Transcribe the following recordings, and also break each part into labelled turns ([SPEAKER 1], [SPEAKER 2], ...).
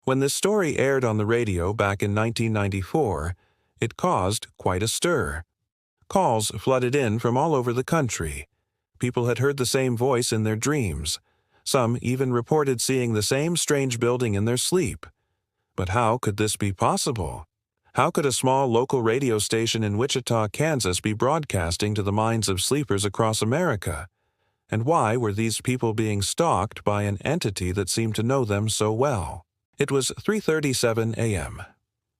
[SPEAKER 1] When this story aired on the radio back in 1994, it caused quite a stir. Calls flooded in from all over the country. People had heard the same voice in their dreams. Some even reported seeing the same strange building in their sleep. But how could this be possible? How could a small local radio station in Wichita, Kansas be broadcasting to the minds of sleepers across America? And why were these people being stalked by an entity that seemed to know them so well? It was 3:37 a.m.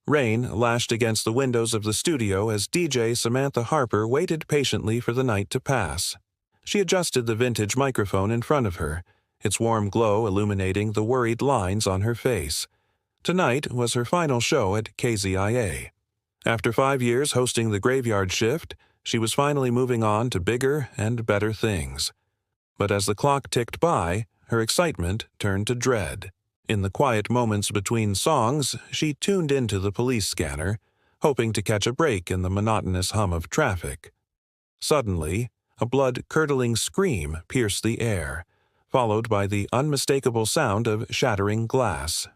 [SPEAKER 1] Rain lashed against the windows of the studio as DJ Samantha Harper waited patiently for the night to pass. She adjusted the vintage microphone in front of her, its warm glow illuminating the worried lines on her face. Tonight was her final show at KZIA. After 5 years hosting the graveyard shift, she was finally moving on to bigger and better things. But as the clock ticked by, her excitement turned to dread. In the quiet moments between songs, she tuned into the police scanner, hoping to catch a break in the monotonous hum of traffic. Suddenly, a blood-curdling scream pierced the air, followed by the unmistakable sound of shattering glass.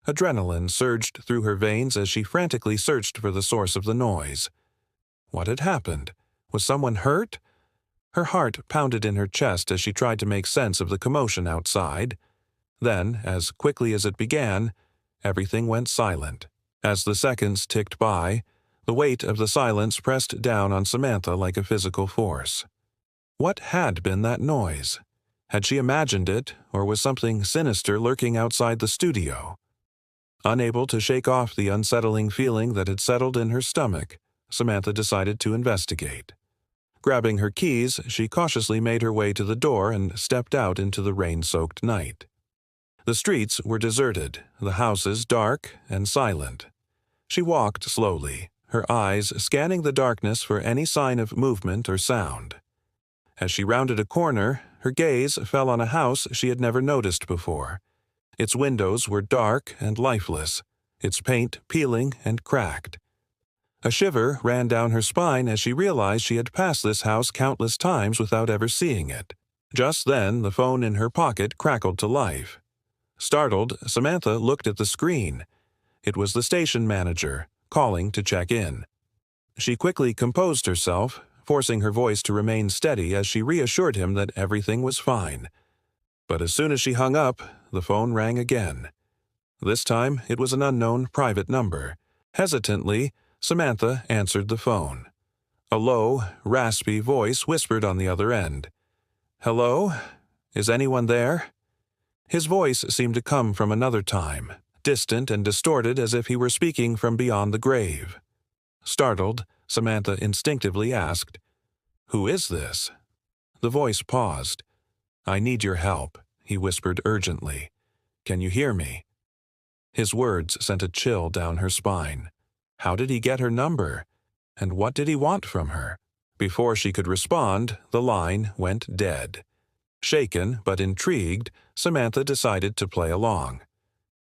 [SPEAKER 1] Adrenaline surged through her veins as she frantically searched for the source of the noise. What had happened? Was someone hurt? Her heart pounded in her chest as she tried to make sense of the commotion outside. Then, as quickly as it began, everything went silent. As the seconds ticked by, the weight of the silence pressed down on Samantha like a physical force. What had been that noise? Had she imagined it, or was something sinister lurking outside the studio? Unable to shake off the unsettling feeling that had settled in her stomach, Samantha decided to investigate. Grabbing her keys, she cautiously made her way to the door and stepped out into the rain-soaked night. The streets were deserted, the houses dark and silent. She walked slowly, her eyes scanning the darkness for any sign of movement or sound. As she rounded a corner, her gaze fell on a house she had never noticed before. Its windows were dark and lifeless, its paint peeling and cracked. A shiver ran down her spine as she realized she had passed this house countless times without ever seeing it. Just then, the phone in her pocket crackled to life. Startled, Samantha looked at the screen. It was the station manager, calling to check in. She quickly composed herself, forcing her voice to remain steady as she reassured him that everything was fine. But as soon as she hung up, the phone rang again. This time, it was an unknown private number. Hesitantly, Samantha answered the phone. A low, raspy voice whispered on the other end. "Hello? Is anyone there?" His voice seemed to come from another time, distant and distorted as if he were speaking from beyond the grave. Startled, Samantha instinctively asked, "Who is this?" The voice paused. "I need your help," he whispered urgently. "Can you hear me?" His words sent a chill down her spine. How did he get her number? And what did he want from her? Before she could respond, the line went dead. Shaken but intrigued, Samantha decided to play along.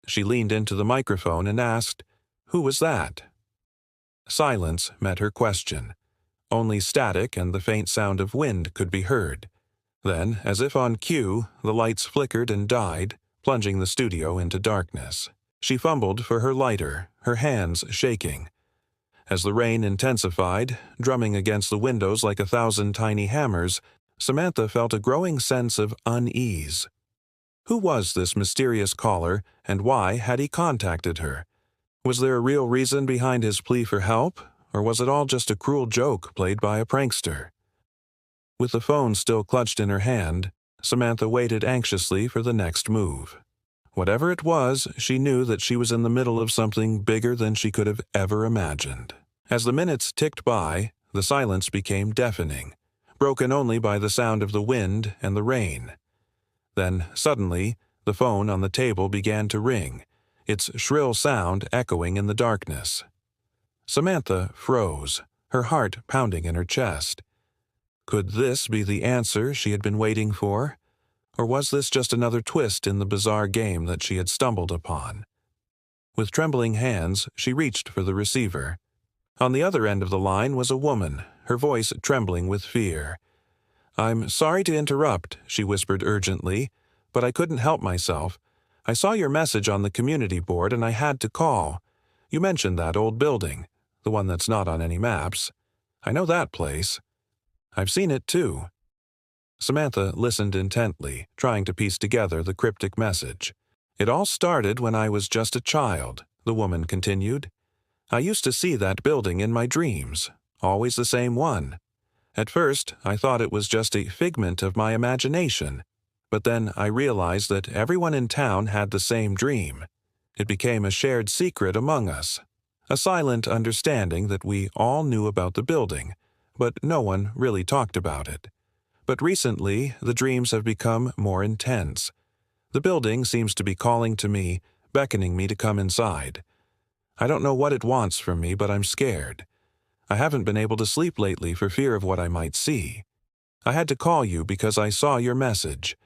[SPEAKER 1] She leaned into the microphone and asked, "Who was that?" Silence met her question. Only static and the faint sound of wind could be heard. Then, as if on cue, the lights flickered and died, plunging the studio into darkness. She fumbled for her lighter, her hands shaking. As the rain intensified, drumming against the windows like 1,000 tiny hammers, Samantha felt a growing sense of unease. Who was this mysterious caller, and why had he contacted her? Was there a real reason behind his plea for help, or was it all just a cruel joke played by a prankster? With the phone still clutched in her hand, Samantha waited anxiously for the next move. Whatever it was, she knew that she was in the middle of something bigger than she could have ever imagined. As the minutes ticked by, the silence became deafening, broken only by the sound of the wind and the rain. Then, suddenly, the phone on the table began to ring, its shrill sound echoing in the darkness. Samantha froze, her heart pounding in her chest. Could this be the answer she had been waiting for? Or was this just another twist in the bizarre game that she had stumbled upon? With trembling hands, she reached for the receiver. On the other end of the line was a woman, her voice trembling with fear. "I'm sorry to interrupt," she whispered urgently, "but I couldn't help myself. I saw your message on the community board and I had to call. You mentioned that old building, the one that's not on any maps. I know that place. I've seen it too." Samantha listened intently, trying to piece together the cryptic message. "It all started when I was just a child," the woman continued. "I used to see that building in my dreams, always the same one. At first, I thought it was just a figment of my imagination, but then I realized that everyone in town had the same dream. It became a shared secret among us, a silent understanding that we all knew about the building, but no one really talked about it. But recently, the dreams have become more intense. The building seems to be calling to me, beckoning me to come inside. I don't know what it wants from me, but I'm scared. I haven't been able to sleep lately for fear of what I might see. I had to call you because I saw your message.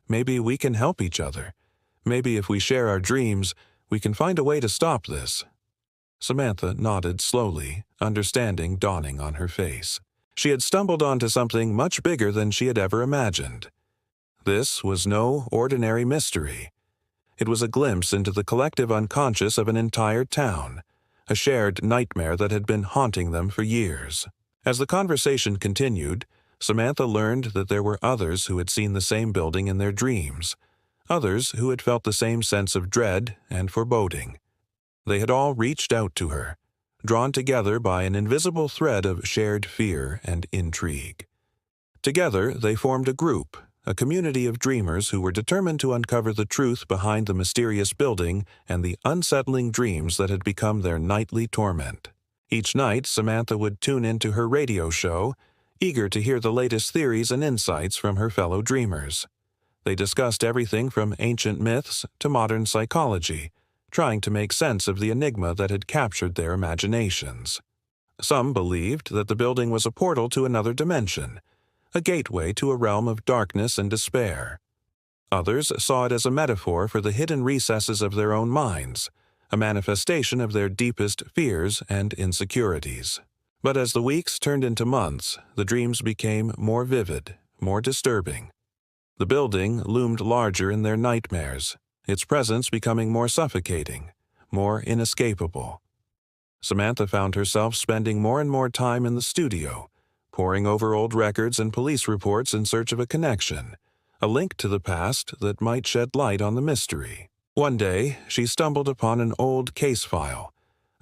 [SPEAKER 1] Maybe we can help each other. Maybe if we share our dreams, we can find a way to stop this." Samantha nodded slowly, understanding dawning on her face. She had stumbled onto something much bigger than she had ever imagined. This was no ordinary mystery. It was a glimpse into the collective unconscious of an entire town, a shared nightmare that had been haunting them for years. As the conversation continued, Samantha learned that there were others who had seen the same building in their dreams, others who had felt the same sense of dread and foreboding. They had all reached out to her, drawn together by an invisible thread of shared fear and intrigue. Together, they formed a group, a community of dreamers who were determined to uncover the truth behind the mysterious building and the unsettling dreams that had become their nightly torment. Each night, Samantha would tune into her radio show, eager to hear the latest theories and insights from her fellow dreamers. They discussed everything from ancient myths to modern psychology, trying to make sense of the enigma that had captured their imaginations. Some believed that the building was a portal to another dimension, a gateway to a realm of darkness and despair. Others saw it as a metaphor for the hidden recesses of their own minds, a manifestation of their deepest fears and insecurities. But as the weeks turned into months, the dreams became more vivid, more disturbing. The building loomed larger in their nightmares, its presence becoming more suffocating, more inescapable. Samantha found herself spending more and more time in the studio, poring over old records and police reports in search of a connection, a link to the past that might shed light on the mystery. One day, she stumbled upon an old case file,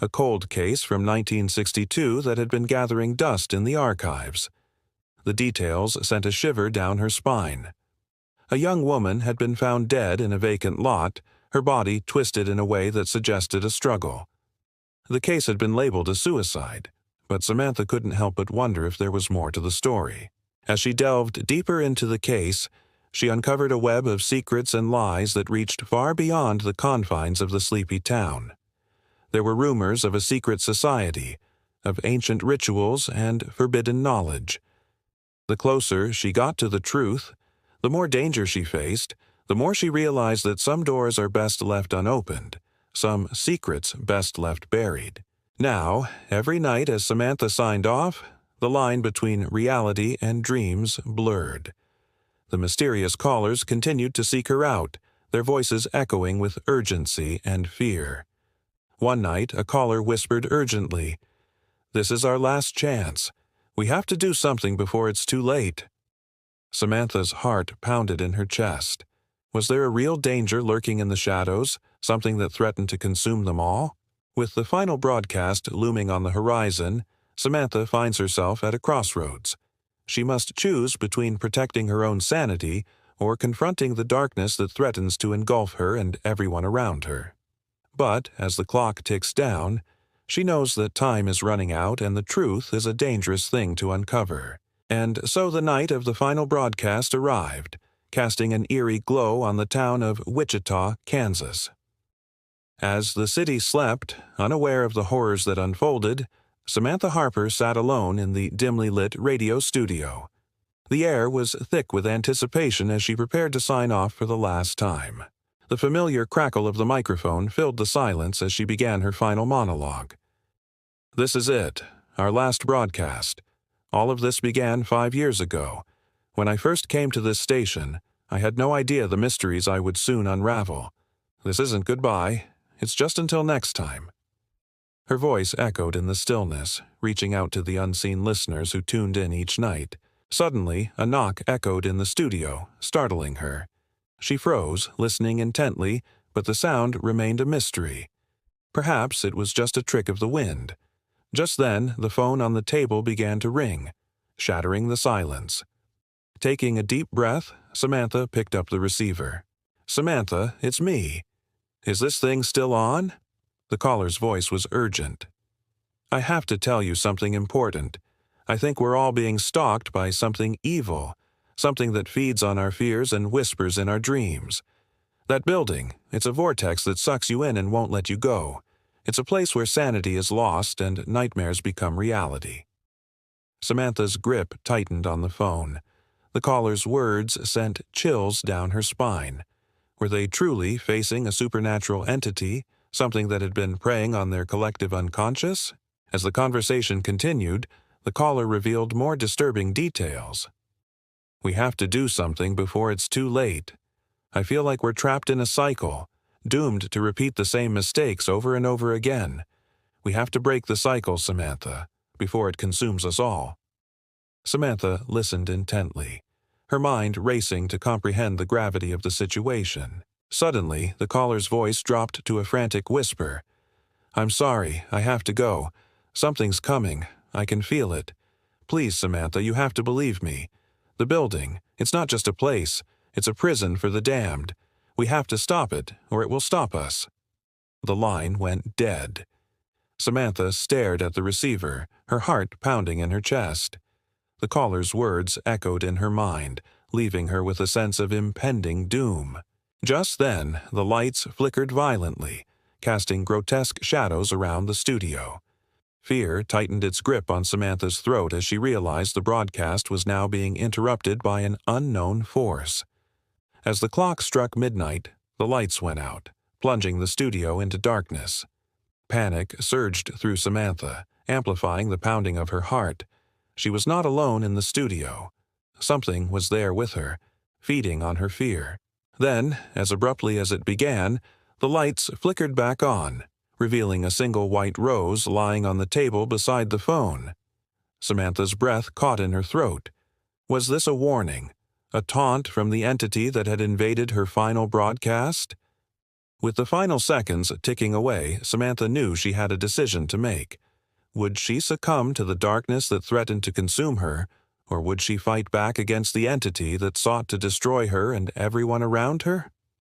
[SPEAKER 1] a cold case from 1962 that had been gathering dust in the archives. The details sent a shiver down her spine. A young woman had been found dead in a vacant lot, her body twisted in a way that suggested a struggle. The case had been labeled a suicide, but Samantha couldn't help but wonder if there was more to the story. As she delved deeper into the case, she uncovered a web of secrets and lies that reached far beyond the confines of the sleepy town. There were rumors of a secret society, of ancient rituals and forbidden knowledge. The closer she got to the truth, the more danger she faced, the more she realized that some doors are best left unopened, some secrets best left buried. Now, every night as Samantha signed off, the line between reality and dreams blurred. The mysterious callers continued to seek her out, their voices echoing with urgency and fear. One night, a caller whispered urgently, "This is our last chance. We have to do something before it's too late." Samantha's heart pounded in her chest. Was there a real danger lurking in the shadows, something that threatened to consume them all? With the final broadcast looming on the horizon, Samantha finds herself at a crossroads. She must choose between protecting her own sanity or confronting the darkness that threatens to engulf her and everyone around her. But as the clock ticks down, she knows that time is running out and the truth is a dangerous thing to uncover. And so the night of the final broadcast arrived, casting an eerie glow on the town of Wichita, Kansas. As the city slept, unaware of the horrors that unfolded, Samantha Harper sat alone in the dimly lit radio studio. The air was thick with anticipation as she prepared to sign off for the last time. The familiar crackle of the microphone filled the silence as she began her final monologue. "This is it, our last broadcast. All of this began 5 years ago. When I first came to this station, I had no idea the mysteries I would soon unravel. This isn't goodbye. It's just until next time." Her voice echoed in the stillness, reaching out to the unseen listeners who tuned in each night. Suddenly, a knock echoed in the studio, startling her. She froze, listening intently, but the sound remained a mystery. Perhaps it was just a trick of the wind. Just then, the phone on the table began to ring, shattering the silence. Taking a deep breath, Samantha picked up the receiver. "Samantha, it's me. Is this thing still on?" The caller's voice was urgent. "I have to tell you something important. I think we're all being stalked by something evil, something that feeds on our fears and whispers in our dreams. That building, it's a vortex that sucks you in and won't let you go. It's a place where sanity is lost and nightmares become reality." Samantha's grip tightened on the phone. The caller's words sent chills down her spine. Were they truly facing a supernatural entity, something that had been preying on their collective unconscious? As the conversation continued, the caller revealed more disturbing details. "We have to do something before it's too late. I feel like we're trapped in a cycle, doomed to repeat the same mistakes over and over again. We have to break the cycle, Samantha, before it consumes us all." Samantha listened intently, her mind racing to comprehend the gravity of the situation. Suddenly, the caller's voice dropped to a frantic whisper. "I'm sorry, I have to go. Something's coming. I can feel it. Please, Samantha, you have to believe me. The building, it's not just a place. It's a prison for the damned. We have to stop it, or it will stop us." The line went dead. Samantha stared at the receiver, her heart pounding in her chest. The caller's words echoed in her mind, leaving her with a sense of impending doom. Just then, the lights flickered violently, casting grotesque shadows around the studio. Fear tightened its grip on Samantha's throat as she realized the broadcast was now being interrupted by an unknown force. As the clock struck midnight, the lights went out, plunging the studio into darkness. Panic surged through Samantha, amplifying the pounding of her heart. She was not alone in the studio. Something was there with her, feeding on her fear. Then, as abruptly as it began, the lights flickered back on, revealing a single white rose lying on the table beside the phone. Samantha's breath caught in her throat. Was this a warning, a taunt from the entity that had invaded her final broadcast? With the final seconds ticking away, Samantha knew she had a decision to make. Would she succumb to the darkness that threatened to consume her, or would she fight back against the entity that sought to destroy her and everyone around her?